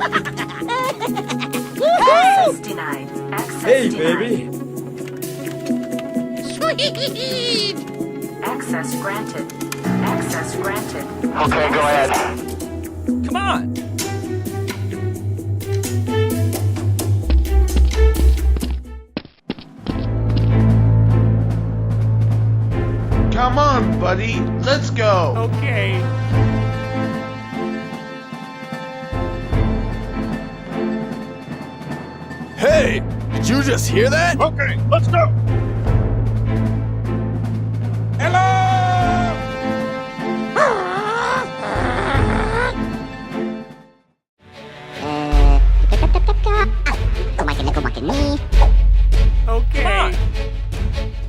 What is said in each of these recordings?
Access denied. Access Hey, denied. baby. Sweet! Access granted. Access granted. Okay, go ahead. Come on. Come on, buddy. Let's go. Okay. Hey, did you just hear that? Okay, let's go. Okay. Come on.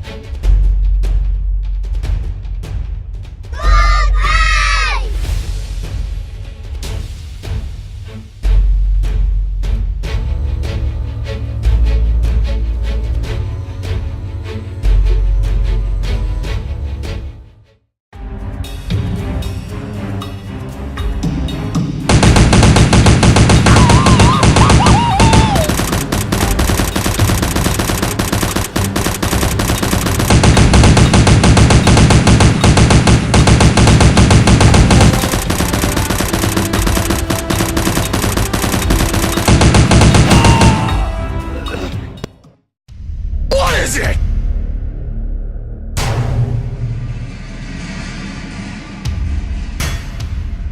What is it?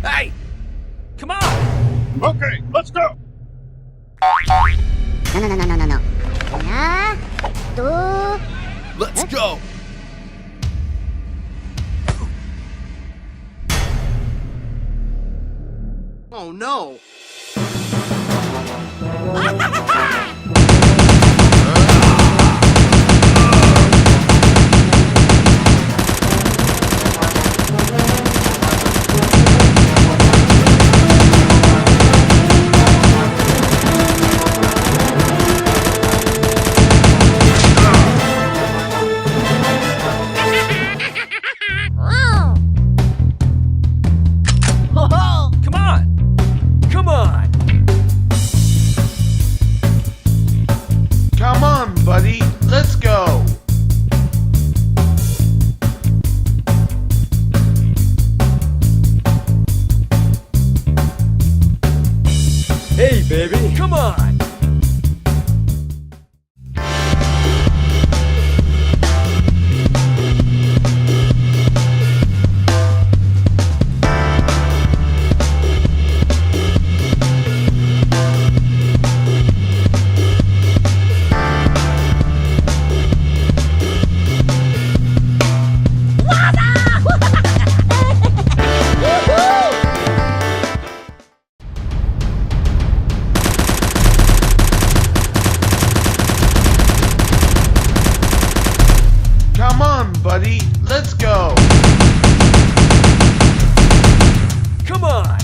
Hey. Come on. Okay, let's go. No. Let's go. Oh no. Come on. Come on. Come on, buddy. Let's go. Hey, baby. Come on. Come on, buddy. Let's go. Come on.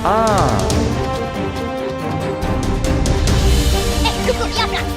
Ah. Cukup, ya, Bang.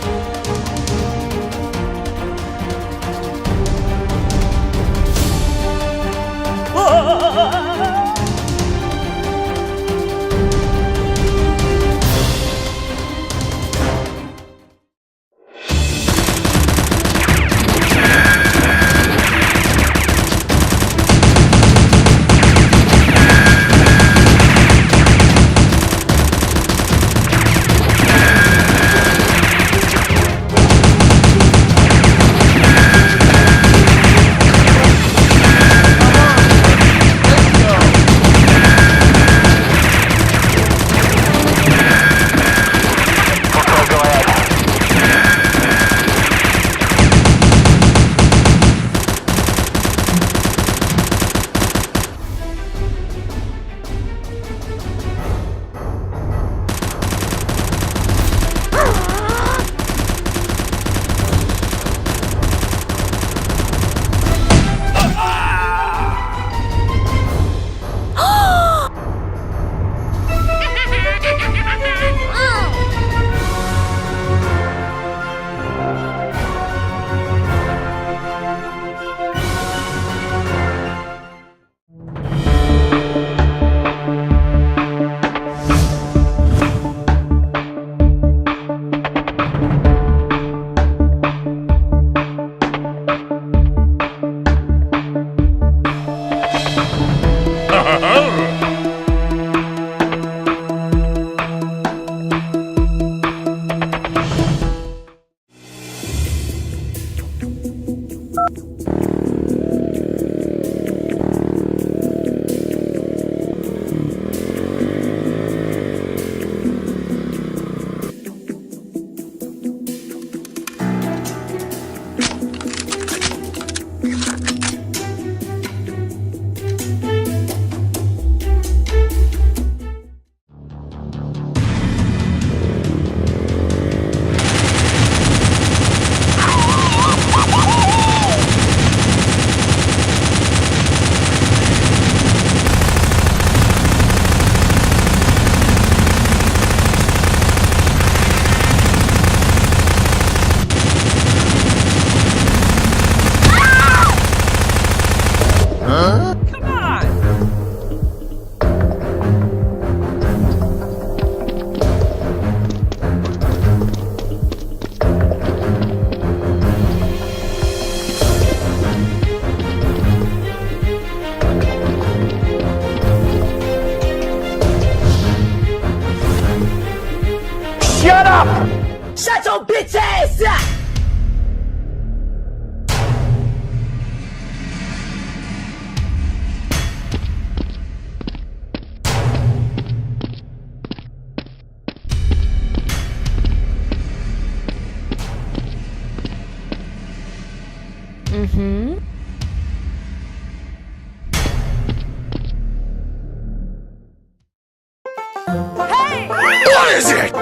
Shut up! Shut your bitch ass up! What is it?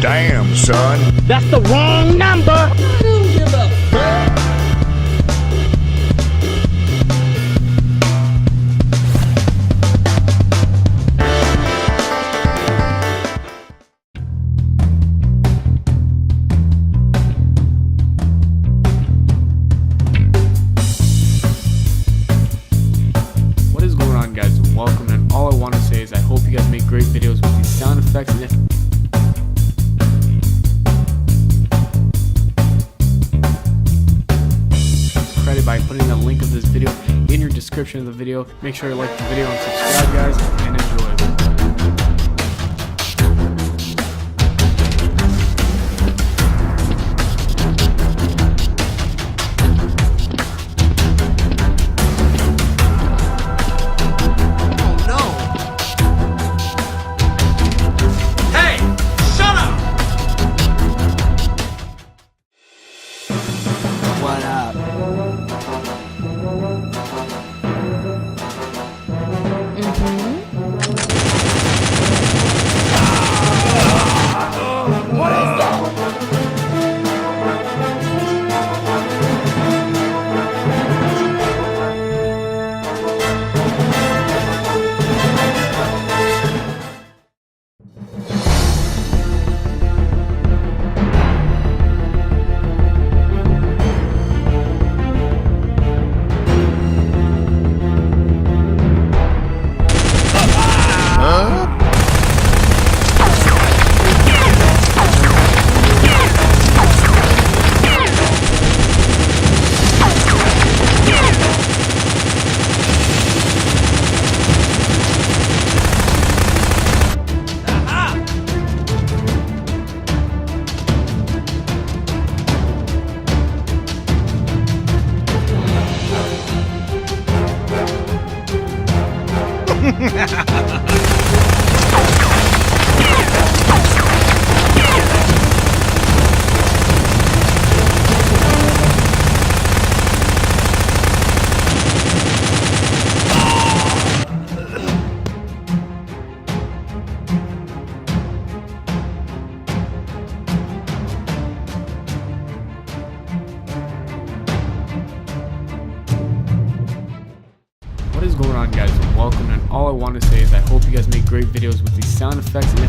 Damn, son. That's the wrong number! What is going on, guys, and welcome. And all I want to say is I hope you guys make great videos with these sound effects. And credit by putting the link of this video in your description of the video. Make sure you like the video and subscribe, guys, and enjoy. Hey! Shut up! What up? What is going on, guys, and welcome. And all I want to say is I hope you guys make great videos with these sound effects. And